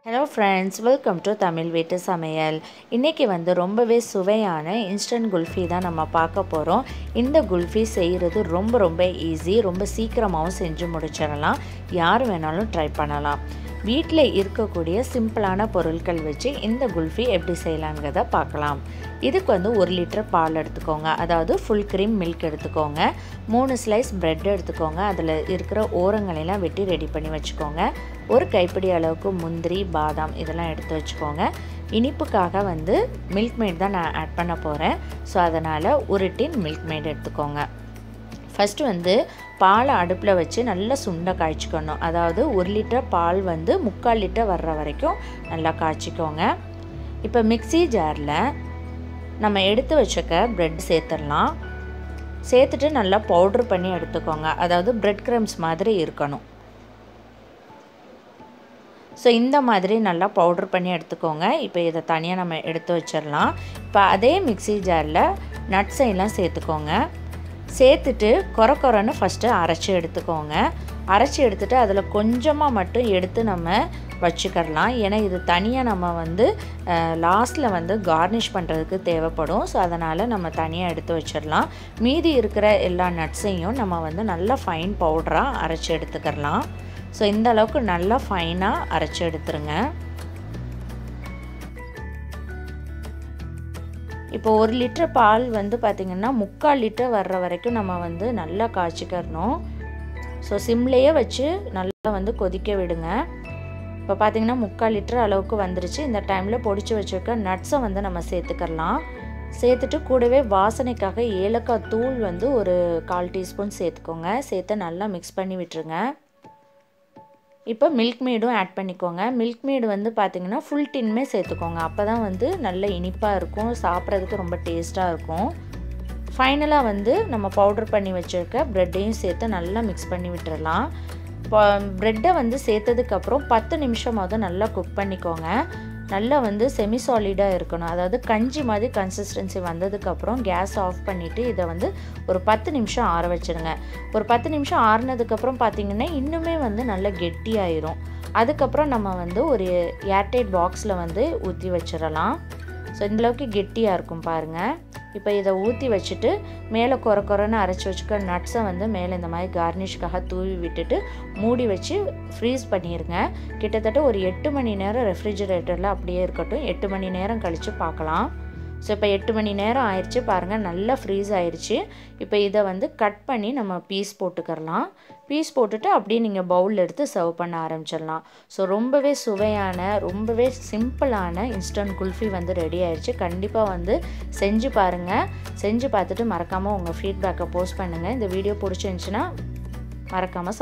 Hello friends, welcome to Tamil Veetu Samayal. இன்னைக்கு ரொம்பவே சுவையான இன்ஸ்டன்ட் குல்ஃபி தான் நம்ம பார்க்க போறோம். இந்த குல்ஃபி செய்யிறது ரொம்ப ஈஸி, ரொம்ப சீக்கிரமாவும் செஞ்சு முடிச்சிடலாம். யார் வேணாலும் ட்ரை பண்ணலாம். வீட்டில் இருக்கக்கூடிய சிம்பிளான பொருட்கள் வச்சு இந்த குல்ஃபி எப்படி செய்யலாம்ங்கறத பார்க்கலாம். இதுக்கு 1 லிட்டர் பால் எடுத்துக்கோங்க. அதாவது ஃபுல் க்ரீம் மில்க் எடுத்துக்கோங்க. 3 ஸ்லைஸ் பிரெட் எடுத்துக்கோங்க. அதில் இருக்கிற ஓரங்களெல்லாம் வெட்டி ரெடி பண்ணி வச்சுக்கோங்க. ஒரு கைப்பிடி அளவுக்கு முந்திரி, பாதாம் இதெல்லாம் எடுத்து வச்சுக்கோங்க. இனிப்புக்காக மில்க் மேட் தான் நான் ஆட் பண்ண போகிறேன். ஸோ அதனால் ஒரு டின் மில்க் மேட் எடுத்துக்கோங்க. ஃபஸ்ட்டு பாலை அடுப்பில் வச்சு நல்லா சுண்ட காய்ச்சிக்கணும். அதாவது 1 லிட்டர் பால் 3/4 லிட்டர் வர்ற வரைக்கும் நல்லா காய்ச்சிக்கோங்க. இப்போ மிக்ஸி ஜாரில் நம்ம எடுத்து வச்சுக்க பிரெட் சேர்த்துடலாம். சேர்த்துட்டு நல்லா பவுட்ரு பண்ணி எடுத்துக்கோங்க. அதாவது பிரெட் க்ரம்ஸ் மாதிரி இருக்கணும். ஸோ இந்த மாதிரி நல்லா பவுட்ரு பண்ணி எடுத்துக்கோங்க. இப்போ இதை தனியாக நம்ம எடுத்து வச்சிடலாம். இப்போ அதே மிக்ஸி ஜாரில் நட்ஸை எல்லாம் சேர்த்துக்கோங்க. சேர்த்துட்டு கொரன்னு ஃபஸ்ட்டு அரைச்சி எடுத்துக்கோங்க. அரைச்சி எடுத்துகிட்டு அதில் கொஞ்சமாக மட்டும் எடுத்து நம்ம வச்சுக்கிடலாம். ஏன்னா இது தனியாக நம்ம லாஸ்ட்டில் கார்னிஷ் பண்ணுறதுக்கு தேவைப்படும். ஸோ அதனால் நம்ம தனியாக எடுத்து வச்சிடலாம். மீதி இருக்கிற எல்லா நட்ஸையும் நம்ம நல்லா ஃபைன் பவுடராக அரைச்சி எடுத்துக்கிடலாம். ஸோ இந்த அளவுக்கு நல்லா ஃபைனாக அரைச்சி எடுத்துருங்க. இப்போ 1 லிட்டர் பால் பார்த்திங்கன்னா 3/4 லிட்டர் வர்ற வரைக்கும் நம்ம நல்லா காய்ச்சிக்கிறணும். ஸோ சிம்லேயே வச்சு நல்லா கொதிக்க விடுங்க. இப்போ பார்த்திங்கன்னா 3/4 லிட்டர் அளவுக்கு வந்துருச்சு. இந்த டைமில் பொடிச்சு வச்சுருக்க நட்ஸை நம்ம சேர்த்துக்கலாம். சேர்த்துட்டு கூடவே வாசனைக்காக ஏலக்காய் தூள் ஒரு 1/4 டீஸ்பூன் சேர்த்துக்கோங்க. சேர்த்து நல்லா மிக்ஸ் பண்ணி விட்டுருங்க. இப்போ மில்க் மேடும் ஆட் பண்ணிக்கோங்க. மில்க் மேடு பார்த்திங்கன்னா ஃபுல் டின்மே சேர்த்துக்கோங்க. அப்போ தான் நல்ல இனிப்பாக இருக்கும், சாப்பிட்றதுக்கு ரொம்ப டேஸ்ட்டாக இருக்கும். ஃபைனலாக நம்ம பவுடர் பண்ணி வச்சுருக்க ப்ரெட்டையும் சேர்த்து நல்லா மிக்ஸ் பண்ணி விட்டுறலாம். இப்போ ப்ரெட்டை சேர்த்ததுக்கப்புறம் 10 நிமிஷமாவது நல்லா குக் பண்ணிக்கோங்க. நல்லா செமி சாலிடாக இருக்கணும். அதாவது கஞ்சி மாதிரி கன்சிஸ்டன்சி வந்ததுக்கப்புறம் கேஸ் ஆஃப் பண்ணிவிட்டு இதை ஒரு 10 நிமிஷம் ஆற வச்சுருங்க. ஒரு 10 நிமிஷம் ஆறினதுக்கப்புறம் பார்த்திங்கன்னா இன்னுமே நல்லா கெட்டியாயிரும். அதுக்கப்புறம் நம்ம ஒரு ஏர்டைட் பாக்ஸில் ஊற்றி வச்சிடலாம். ஸோ இந்தளவுக்கு கெட்டியாக இருக்கும் பாருங்கள். இப்போ இதை ஊற்றி வச்சுட்டு மேலே கொரன்னு அரைச்சி வச்சுக்க நட்ஸை மேலே இந்த மாதிரி கார்னிஷ்காக தூவி விட்டுட்டு மூடி வச்சு ஃப்ரீஸ் பண்ணிடுங்க. கிட்டத்தட்ட ஒரு 8 மணி நேரம் ரெஃப்ரிஜிரேட்டரில் அப்படியே இருக்கட்டும். 8 மணி நேரம் கழித்து பார்க்கலாம். ஸோ இப்போ 8 மணி நேரம் ஆயிடுச்சு பாருங்கள், நல்லா ஃப்ரீஸ் ஆயிடுச்சு. இப்போ இதை கட் பண்ணி நம்ம பீஸ் போட்டுக்கிறலாம். பீஸ் போட்டுட்டு அப்படியே நீங்கள் பவுலில் எடுத்து சர்வ் பண்ண ஆரம்பிச்சிடலாம். ஸோ ரொம்பவே சுவையான, ரொம்பவே சிம்பிளான இன்ஸ்டன்ட் குல்ஃபி ரெடி ஆயிடுச்சு. கண்டிப்பாக செஞ்சு பாருங்கள். செஞ்சு பார்த்துட்டு மறக்காமல் உங்கள் ஃபீட்பேக்கை போஸ்ட் பண்ணுங்கள். இந்த வீடியோ பிடிச்சிருந்துச்சின்னா மறக்காமல்